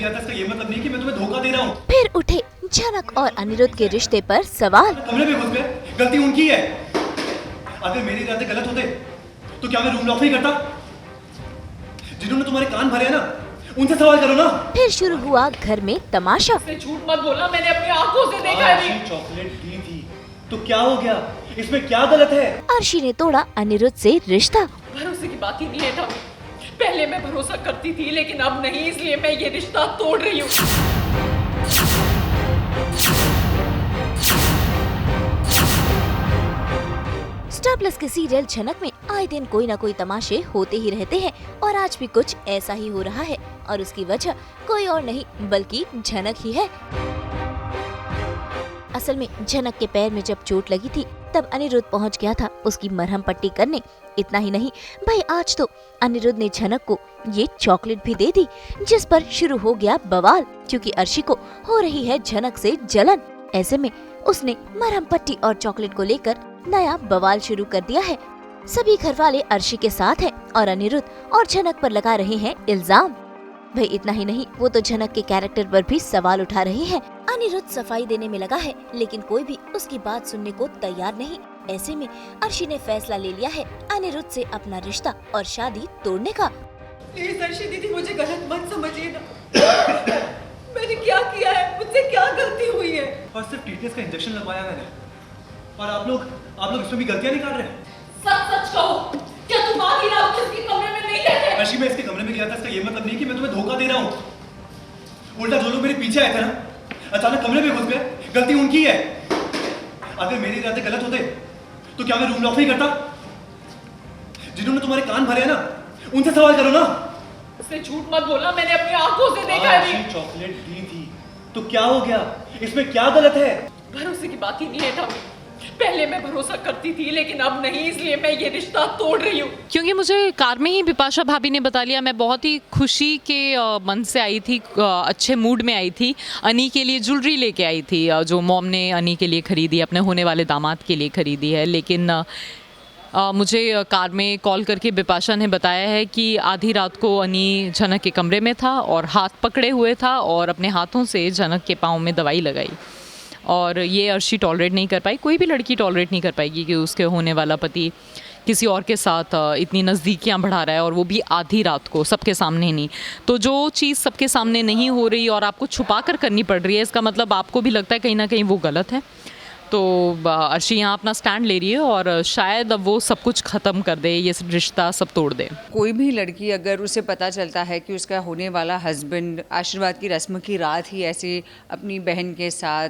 गया था इसका ये मतलब नहीं कि मैं तुम्हें धोखा दे रहा हूँ। फिर उठे झनक और अनिरुद्ध के रिश्ते पर सवाल। कमरे में घुस गए, गलती उनकी है। अगर मेरे इरादे गलत होते तो क्या मैं रूम लॉक नहीं करता? जिन्होंने तुम्हारे कान भरे हैं ना, उनसे सवाल करो ना। फिर शुरू हुआ घर में तमाशा। झूठ मत बोलना, मैंने अपनी आंखों से देखा है। चॉकलेट दी थी तो क्या हो गया? इसमें क्या गलत है? अर्शी ने तोड़ा अनिरुद्ध से रिश्ता। भरोसे की बात ही नहीं है था। पहले मैं भरोसा करती थी लेकिन अब नहीं, इसलिए मैं ये रिश्ता तोड़ रही हूँ। स्टार प्लस के सीरियल झनक में आए दिन कोई न कोई तमाशे होते ही रहते हैं और आज भी कुछ ऐसा ही हो रहा है और उसकी वजह कोई और नहीं बल्कि झनक ही है। असल में झनक के पैर में जब चोट लगी थी तब अनिरुद्ध पहुंच गया था उसकी मरहम पट्टी करने। इतना ही नहीं भाई, आज तो अनिरुद्ध ने झनक को ये चॉकलेट भी दे दी जिस पर शुरू हो गया बवाल, क्योंकि अर्शी को हो रही है झनक से जलन। ऐसे में उसने मरहम पट्टी और चॉकलेट को लेकर नया बवाल शुरू कर दिया है। सभी घर वाले अर्शी के साथ हैं और अनिरुद्ध और झनक पर लगा रहे हैं इल्जाम। भाई इतना ही नहीं, वो तो झनक के कैरेक्टर पर भी सवाल उठा रहे हैं। अनिरुद्ध सफाई देने में लगा है लेकिन कोई भी उसकी बात सुनने को तैयार नहीं। ऐसे में अर्शी ने फैसला ले लिया है अनिरुद्ध से अपना रिश्ता और शादी तोड़ने का। प्लीज अर्शी दीदी, मुझे गलत मत समझिए ना। मैंने क्या किया है, मुझसे क्या गलती हुई है? और सिर्फ टीटीएस का इंजेक्शन लगवाया मैंने, और आप लोग इसमें भी गलतियां निकाल रहे हैं। सच सच कहो, क्या तुम आधी रात को इसके कमरे में नहीं रहते? अर्शी, मैं इसके कमरे में गया था इसका ये मतलब नहीं कि मैं तुम्हें धोखा दे रहा हूँ। उल्टा जो लोग मेरे पीछे आए थे ना, अचानक कमरे में घुस गए, गलती उनकी है। अगर मेरे इरादे गलत होते तो क्या मैं रूम लॉक नहीं करता? जिन्होंने तुम्हारे कान भरे हैं ना, उनसे सवाल करो ना। उसने झूठ मत बोलना, मैंने अपनी आंखों से देखा है। चॉकलेट दी थी तो क्या हो गया? इसमें क्या गलत है? भरोसे की बात ही नहीं है था। पहले मैं भरोसा करती थी लेकिन अब नहीं, इसलिए मैं ये रिश्ता तोड़ रही हूँ। क्योंकि मुझे कार में ही बिपाशा भाभी ने बता लिया। मैं बहुत ही खुशी के मन से आई थी, अच्छे मूड में आई थी। अनी के लिए ज्वेलरी लेके आई थी जो मॉम ने अनी के लिए खरीदी, अपने होने वाले दामाद के लिए खरीदी है। लेकिन मुझे कार में कॉल करके बिपाशा ने बताया है कि आधी रात को अनी झनक के कमरे में था और हाथ पकड़े हुए था और अपने हाथों से झनक के पाँव में दवाई लगाई। और ये अर्शी टॉलरेट नहीं कर पाई, कोई भी लड़की टॉलरेट नहीं कर पाएगी कि उसके होने वाला पति किसी और के साथ इतनी नज़दीकियां बढ़ा रहा है, और वो भी आधी रात को, सबके सामने नहीं। तो जो चीज़ सबके सामने नहीं हो रही और आपको छुपा कर करनी पड़ रही है, इसका मतलब आपको भी लगता है कहीं ना कहीं वो गलत है। तो अर्शी यहाँ अपना स्टैंड ले रही है और शायद अब वो सब कुछ ख़त्म कर दे, ये रिश्ता सब तोड़ दे। कोई भी लड़की अगर उसे पता चलता है कि उसका होने वाला हस्बैंड आशीर्वाद की रस्म की रात ही ऐसे अपनी बहन के साथ,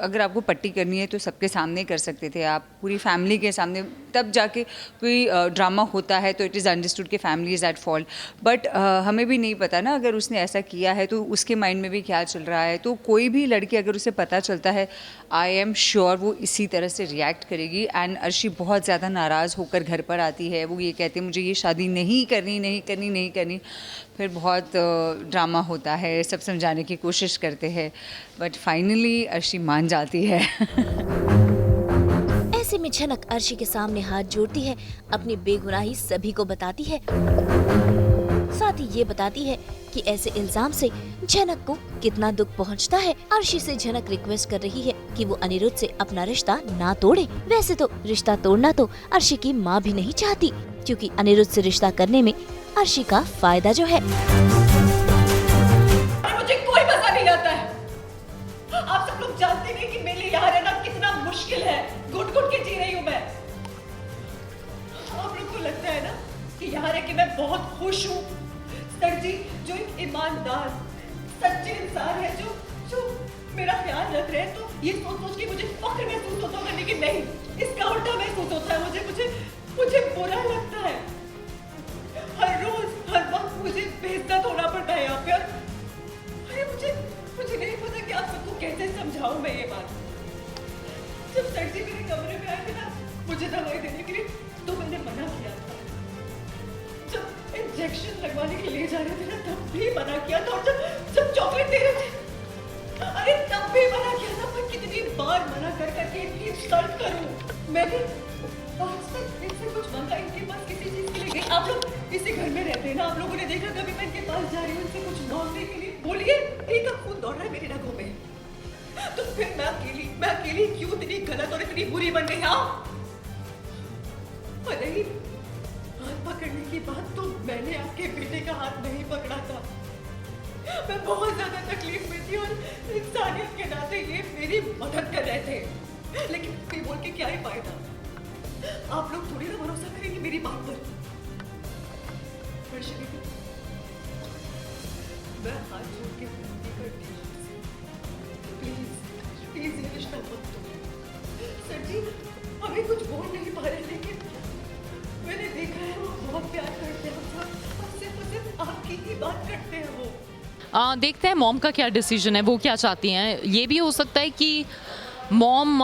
अगर आपको पट्टी करनी है तो सबके सामने कर सकते थे आप, पूरी फैमिली के सामने, तब जाके कोई ड्रामा होता है तो इट इज़ अंडरस्टूड कि family is at fault. But हमें भी नहीं पता ना अगर उसने ऐसा किया है तो उसके माइंड में भी क्या चल रहा है। तो कोई भी लड़की अगर उसे पता चलता है, आई एम श्योर वो इसी तरह से रिएक्ट करेगी। एंड अर्शी बहुत ज़्यादा नाराज़ होकर घर पर आती है। वो ये कहते हैं मुझे ये शादी नहीं करनी। फिर बहुत ड्रामा होता है, सब समझाने की कोशिश करते हैं, बट फाइनली अर्शी मान जाती है। ऐसे में झनक अर्शी के सामने हाथ जोड़ती है, अपनी बेगुनाही सभी को बताती है, साथ ही ये बताती है कि ऐसे इल्जाम से झनक को कितना दुख पहुंचता है। अर्शी से झनक रिक्वेस्ट कर रही है कि वो अनिरुद्ध से अपना रिश्ता ना तोड़े। वैसे तो रिश्ता तोड़ना तो अर्शी की माँ भी नहीं चाहती, क्योंकि अनिरुद्ध से रिश्ता करने में अर्शी का फायदा जो है। मुझे कोई मजा नहीं आता है। आप सब लोग जानते नहीं कि मेरे लिए यहाँ रहना कितना मुश्किल है। घुट घुट के जी रही हूँ मैं। आप लोग को लगता है ना कि यहाँ रह के मैं बहुत खुश हूँ। सर जी जो एक ईमानदार सच्चे इंसान है, जो मेरा ख्याल रख रहे हैं, तो ये सोच के मुझे फख्र महसूस होता है, लेकिन नहीं, इसका उल्टा महसूस होता है। मुझे बुरा लगता है। हर रोज हर वक्त मुझे बेइज्जत होना पड़ता है यहाँ पे। अरे मुझे नहीं पता कि आप सबको कैसे समझाऊं मैं ये बात। जब सर जी मेरे कमरे में आए थे ना मुझे दवाई देने के लिए, तो मैंने मना किया था। जब इंजेक्शन लगवाने के लिए जा रहे थे ना, तब भी मना किया था। और जब चॉकलेट दे रहे थे, अरे तब भी मना किया था। मैं कितनी बार मना कर करके इतनी शर्त करूं। मैंने आज तक इनसे कुछ मांगा, इनके पास किसी चीज के लिए गई। आप लोग इसी घर घर में रहते हैं ना, आप लोगों ने देखा कभी मैं इनके पास जा रही हूँ उनसे कुछ मांगने के लिए? बोलिए, एक का खून दौड़ रहा है मेरी रगों में, तो फिर मैं अकेली क्यों इतनी गलत और इतनी बुरी बन गई? हाँ, और नहीं, हाथ पकड़ने की बात तो मैंने आपके बेटे का हाथ नहीं पकड़ा था। मैं बहुत ज्यादा तकलीफ में थी और इंसानियत के नाते ये मेरी मदद कर रहे थे, लेकिन कोई बोल के क्या ही फायदा? आप लोग थोड़ी ना भरोसा करेंगे मेरी बात पर। मैं हाथ जोड़ के विनती करती हूँ, प्लीज ये रिश्ता मत तोड़ो। सर जी हमें कुछ बोल नहीं पा रहे, लेकिन मैंने देखा है वो बहुत प्यार करते हैं और सिर्फ आपकी ही बात करते हैं वो। देखते हैं मॉम का क्या डिसीजन है, वो क्या चाहती हैं। ये भी हो सकता है कि मॉम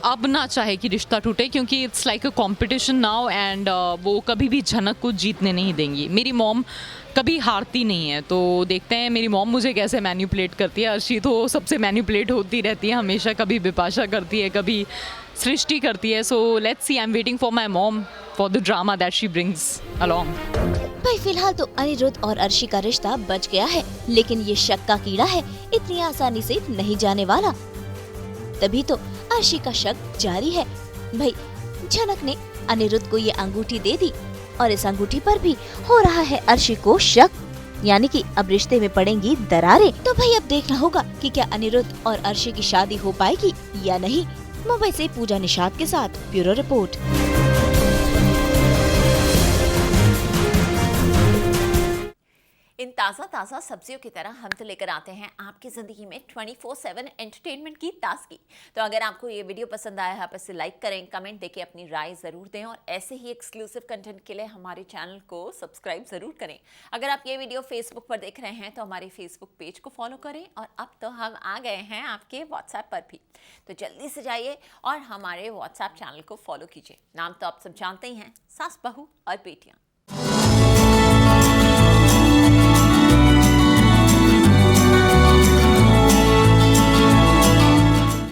अब ना चाहे कि रिश्ता टूटे, क्योंकि it's like a competition now and वो कभी भी झनक को जीतने नहीं देंगी। मेरी मॉम कभी हारती नहीं है, तो देखते हैं मेरी मॉम मुझे कैसे मैनिपुलेट करती है। अर्शी तो सबसे मैनिपुलेट होती रहती है हमेशा, कभी बिपाशा करती है, कभी सृष्टि करती है। So let's see, I am waiting for my mom for the drama that she brings along. भाई फिलहाल तो अनिरुद्ध और अर्शी का रिश्ता बच गया है, लेकिन ये शक का कीड़ा है, इतनी आसानी से नहीं जाने वाला। तभी तो अर्शी का शक जारी है। भाई झनक ने अनिरुद्ध को ये अंगूठी दे दी और इस अंगूठी पर भी हो रहा है अर्शी को शक, यानी कि अब रिश्ते में पड़ेंगी दरारें। तो भाई अब देखना होगा कि क्या अनिरुद्ध और अर्शी की शादी हो पाएगी या नहीं। मुंबई से पूजा निषाद के साथ ब्यूरो रिपोर्ट। इन ताज़ा सब्जियों की तरह हम तो लेकर आते हैं आपकी ज़िंदगी में 24/7 एंटरटेनमेंट की ताजगी। तो अगर आपको ये वीडियो पसंद आया है, आप इसे लाइक करें, कमेंट देके अपनी राय ज़रूर दें और ऐसे ही एक्सक्लूसिव कंटेंट के लिए हमारे चैनल को सब्सक्राइब ज़रूर करें। अगर आप ये वीडियो फेसबुक पर देख रहे हैं तो हमारे फेसबुक पेज को फॉलो करें और अब तो हम आ गए हैं आपके व्हाट्सएप पर भी, तो जल्दी से जाइए और हमारे व्हाट्सएप चैनल को फॉलो कीजिए। नाम तो आप सब जानते ही हैं, सास बहू और बेटियाँ।